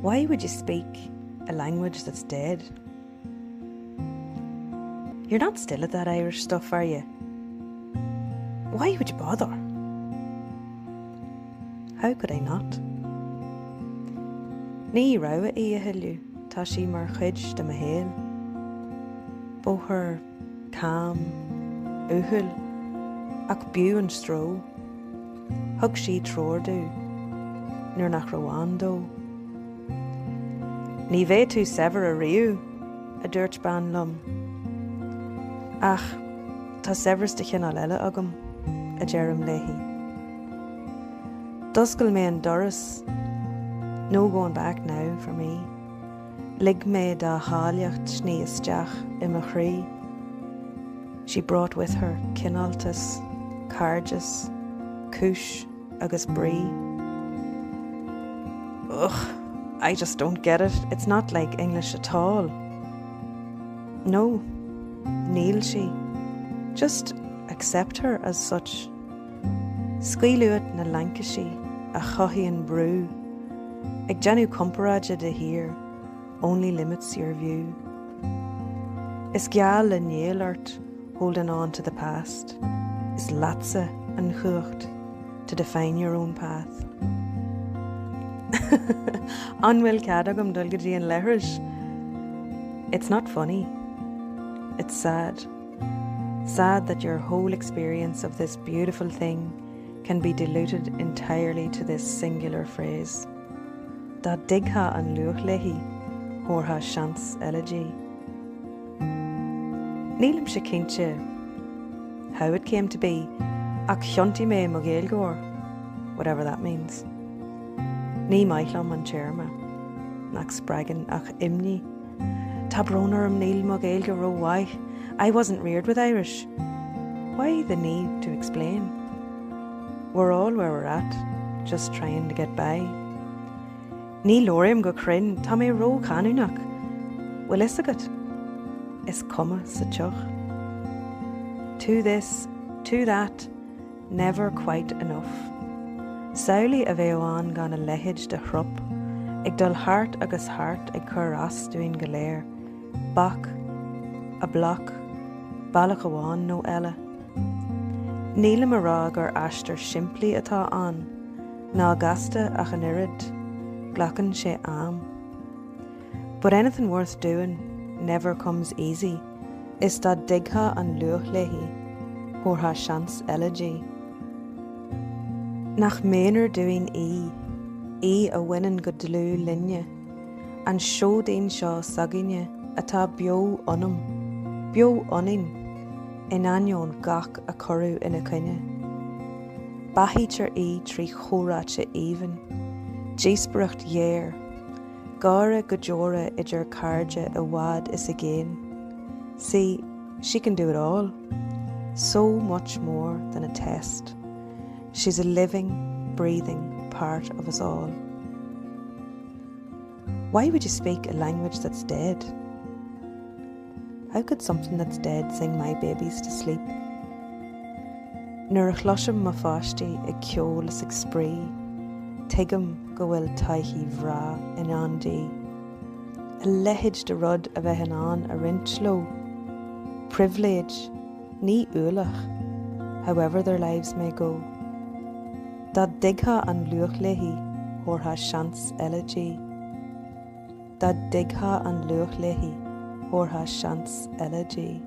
Why would you speak a language that's dead? You're not still at that Irish stuff, are you? Why would you bother? How could I not? Ní raibh í a hiiliú, tá sí mar chuid de mo héal. Bóthar calm, úthil, ach bú an stró. Thug sí trórdú, nuair nach raibh dó. Ní bheith tú sever a riú, a dúirt ban lum. Ach, tá severs de chinál eile agam, a Jerem leihí. Duscail mé an doras, no going back now for me. Lig mé da háliacht sní isteach I mo chrí. She brought with her cináltas, cargus, cúis agus brí. Ugh, I just don't get it. It's not like English at all. No, níl sí. Just accept her as such. Scaoilead na Lancashire, a chothí an brú. Ag genú comparaide de here, only limits your view. Is Scéal le néalart, holding on to the past. Is latsa an chuacht, to define your own path. Anhfuil cad agam dul go dtí an leithris. It's not funny. It's sad. Sad that your whole experience of this beautiful thing can be diluted entirely to this singular phrase. Da digha an luach lehi, horha shans elegy. Nílim se cínte how it came to be, ach chionti me mo gaelgóir, whatever that means. Ní maithlam an chairma, nach spragan ach imni. Tabronar níl mo gaelgóir why? I wasn't reared with Irish. Why the need to explain? We're all where we're at, just trying to get by. Ní lórim go crin, tá mé ró canúnach. Well, is agat? Is cuma sa tuch. To this, to that, never quite enough. Saoilí a bheith amháin gan a leithid de chrup, ag dul hart agus hart ag chur as doin go léir. Bach, a block, bailach amháin nó eile. Nílam a rá gur aistear simplí atá an, ná gasta ach an irid, glachan sé am. But anything worth doing never comes easy. Is da digha an luach lehi, horha shans elegy. Nach ménar doing a winnin go dlú linne, an show dain seo saginne, atá bio onum, bio onin, in anion gach a choru in a cynne. Bahítar trí chóráte even, Jísbrucht yéir, Gara gajora idir carja a wad is again. See, she can do it all. So much more than a test. She's a living, breathing part of us all. Why would you speak a language that's dead? How could something that's dead sing my babies to sleep? Nuair a chloisim ma fáistí ag ceol is ag spree, Tigam go bhfuil taithi bhrá in andí. A leithid de rud a bheith an a rintló. Privilege, ní ualach, however their lives may go. Da digha an luach lehi, horha shans elegy. Da digha an luach lehi, horha shans elegy.